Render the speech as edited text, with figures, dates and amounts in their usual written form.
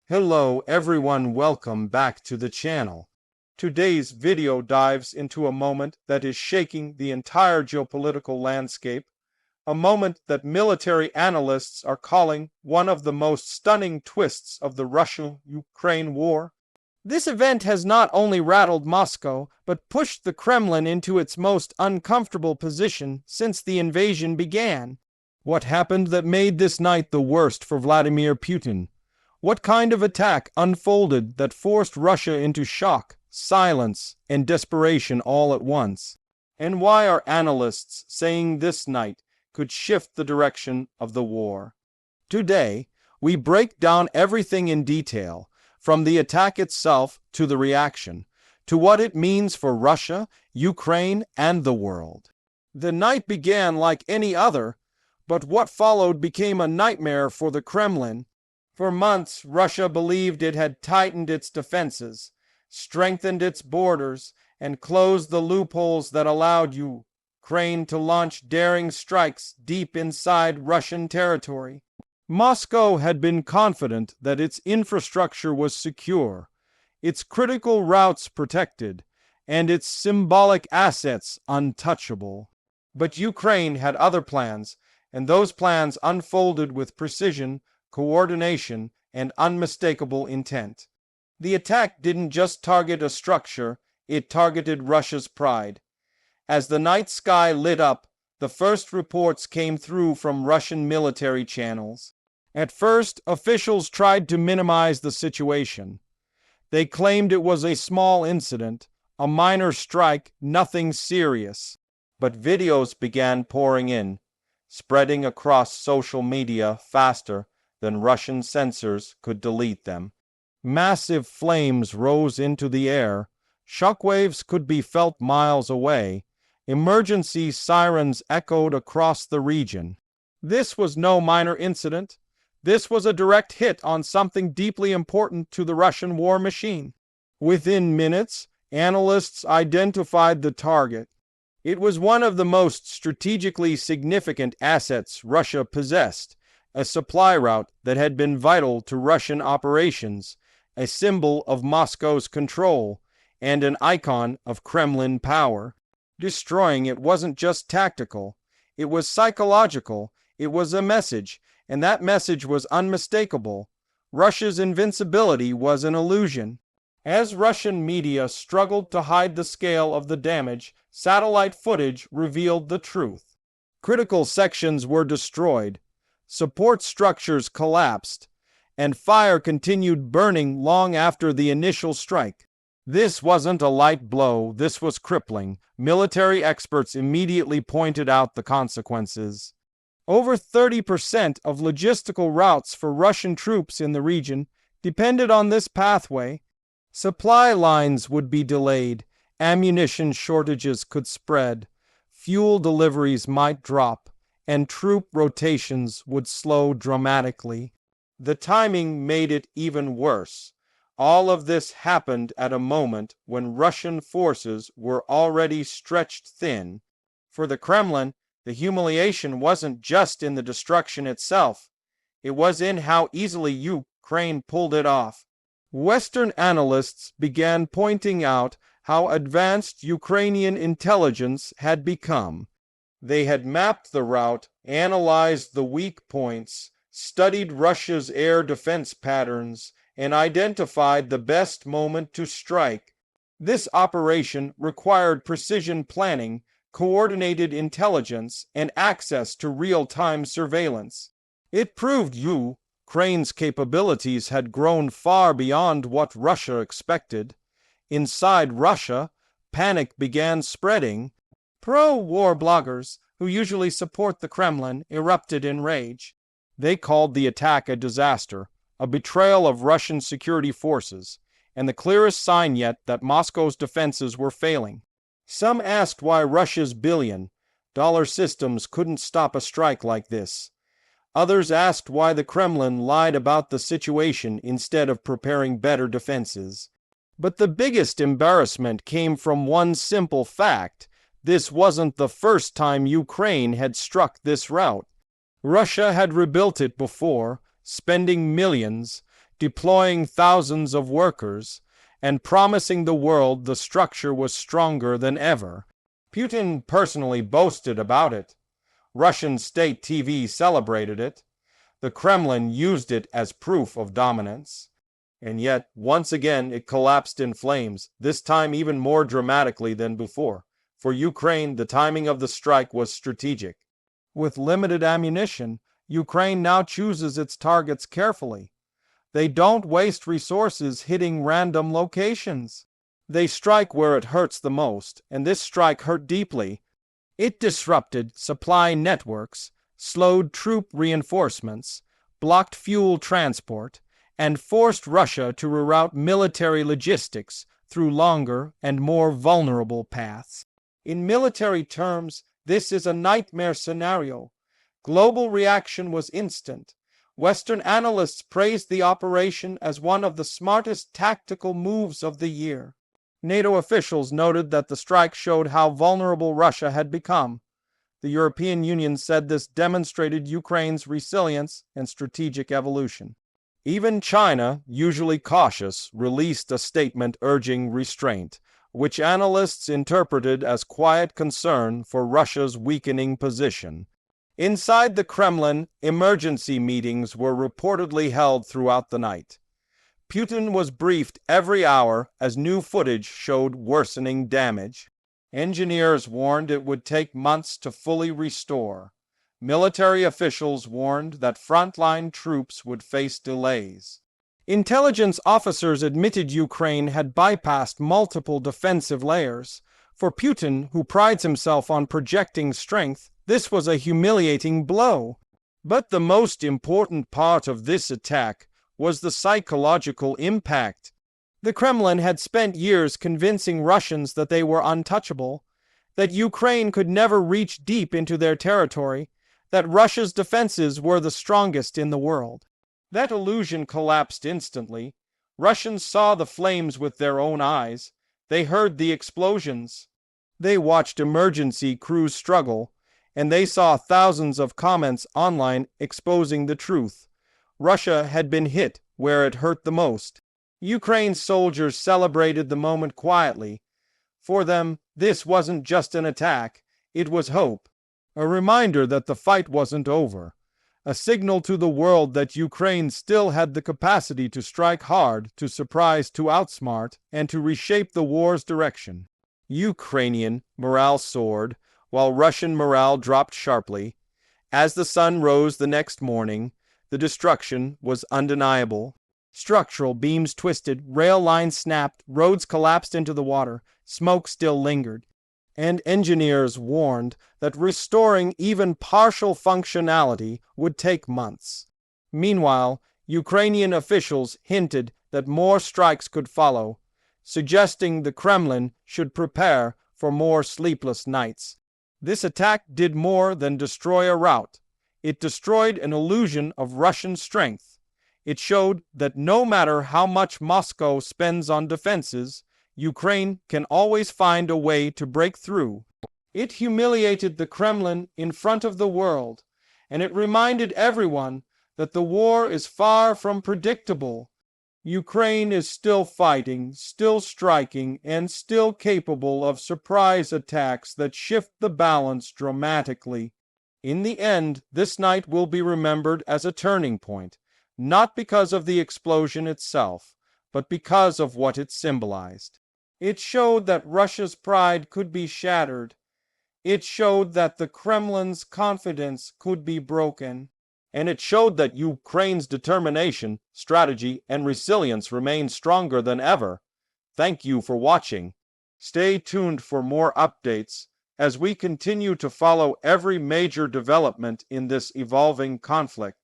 Hello everyone, welcome back to the channel. Today's video dives into a moment that is shaking the entire geopolitical landscape, a moment that military analysts are calling one of the most stunning twists of the Russia-Ukraine war. This event has not only rattled Moscow, but pushed the Kremlin into its most uncomfortable position since the invasion began. What happened that made this night the worst for Vladimir Putin? What kind of attack unfolded that forced Russia into shock, silence, and desperation all at once? And why are analysts saying this night could shift the direction of the war? Today, we break down everything in detail, from the attack itself to the reaction, to what it means for Russia, Ukraine, and the world. The night began like any other, but what followed became a nightmare for the Kremlin. For months, Russia believed it had tightened its defenses, strengthened its borders, and closed the loopholes that allowed Ukraine to launch daring strikes deep inside Russian territory. Moscow had been confident that its infrastructure was secure, its critical routes protected, and its symbolic assets untouchable. But Ukraine had other plans, and those plans unfolded with precision, coordination, and unmistakable intent. The attack didn't just target a structure, it targeted Russia's pride. As the night sky lit up, the first reports came through from Russian military channels. At first, officials tried to minimize the situation. They claimed it was a small incident, a minor strike, nothing serious. But videos began pouring in, spreading across social media faster than Russian censors could delete them. Massive flames rose into the air. Shockwaves could be felt miles away. Emergency sirens echoed across the region. This was no minor incident. This was a direct hit on something deeply important to the Russian war machine. Within minutes, analysts identified the target. It was one of the most strategically significant assets Russia possessed, a supply route that had been vital to Russian operations, a symbol of Moscow's control, and an icon of Kremlin power. Destroying it wasn't just tactical, it was psychological, it was a message, and that message was unmistakable. Russia's invincibility was an illusion. As Russian media struggled to hide the scale of the damage, satellite footage revealed the truth. Critical sections were destroyed, support structures collapsed, and fire continued burning long after the initial strike. This wasn't a light blow, this was crippling. Military experts immediately pointed out the consequences. Over 30% of logistical routes for Russian troops in the region depended on this pathway. Supply lines would be delayed, ammunition shortages could spread, fuel deliveries might drop, and troop rotations would slow dramatically. The timing made it even worse. All of this happened at a moment when Russian forces were already stretched thin. For the Kremlin, the humiliation wasn't just in the destruction itself. It was in how easily Ukraine pulled it off. Western analysts began pointing out how advanced Ukrainian intelligence had become. They had mapped the route, analyzed the weak points, studied Russia's air defense patterns, and identified the best moment to strike. This operation required precision planning, coordinated intelligence, and access to real-time surveillance. It proved Ukraine's capabilities had grown far beyond what Russia expected. Inside Russia, panic began spreading. Pro-war bloggers, who usually support the Kremlin, erupted in rage. They called the attack a disaster, a betrayal of Russian security forces, and the clearest sign yet that Moscow's defenses were failing. Some asked why Russia's billion-dollar systems couldn't stop a strike like this. Others asked why the Kremlin lied about the situation instead of preparing better defenses. But the biggest embarrassment came from one simple fact. This wasn't the first time Ukraine had struck this route. Russia had rebuilt it before, spending millions, deploying thousands of workers, and promising the world the structure was stronger than ever. Putin personally boasted about it. Russian state TV celebrated it. The Kremlin used it as proof of dominance. And yet, once again, it collapsed in flames, this time even more dramatically than before. For Ukraine, the timing of the strike was strategic. With limited ammunition, Ukraine now chooses its targets carefully. They don't waste resources hitting random locations. They strike where it hurts the most, and this strike hurt deeply. It disrupted supply networks, slowed troop reinforcements, blocked fuel transport, and forced Russia to reroute military logistics through longer and more vulnerable paths. In military terms, this is a nightmare scenario. Global reaction was instant. Western analysts praised the operation as one of the smartest tactical moves of the year. NATO officials noted that the strike showed how vulnerable Russia had become. The European Union said this demonstrated Ukraine's resilience and strategic evolution. Even China, usually cautious, released a statement urging restraint, which analysts interpreted as quiet concern for Russia's weakening position. Inside the Kremlin, emergency meetings were reportedly held throughout the night. Putin was briefed every hour as new footage showed worsening damage. Engineers warned it would take months to fully restore. Military officials warned that frontline troops would face delays. Intelligence officers admitted Ukraine had bypassed multiple defensive layers. For Putin, who prides himself on projecting strength, this was a humiliating blow. But the most important part of this attack was the psychological impact. The Kremlin had spent years convincing Russians that they were untouchable, that Ukraine could never reach deep into their territory, that Russia's defenses were the strongest in the world. That illusion collapsed instantly. Russians saw the flames with their own eyes. They heard the explosions. They watched emergency crews struggle, and they saw thousands of comments online exposing the truth. Russia had been hit where it hurt the most. Ukraine's soldiers celebrated the moment quietly. For them, this wasn't just an attack, it was hope. A reminder that the fight wasn't over. A signal to the world that Ukraine still had the capacity to strike hard, to surprise, to outsmart, and to reshape the war's direction. Ukrainian morale soared, while Russian morale dropped sharply. As the sun rose the next morning, the destruction was undeniable. Structural beams twisted, rail lines snapped, roads collapsed into the water, smoke still lingered. And engineers warned that restoring even partial functionality would take months. Meanwhile, Ukrainian officials hinted that more strikes could follow, suggesting the Kremlin should prepare for more sleepless nights. This attack did more than destroy a route. It destroyed an illusion of Russian strength. It showed that no matter how much Moscow spends on defenses, Ukraine can always find a way to break through. It humiliated the Kremlin in front of the world, and it reminded everyone that the war is far from predictable. Ukraine is still fighting, still striking, and still capable of surprise attacks that shift the balance dramatically. In the end, this night will be remembered as a turning point, not because of the explosion itself, but because of what it symbolized. It showed that Russia's pride could be shattered. It showed that the Kremlin's confidence could be broken. And it showed that Ukraine's determination, strategy, and resilience remain stronger than ever. Thank you for watching. Stay tuned for more updates as we continue to follow every major development in this evolving conflict.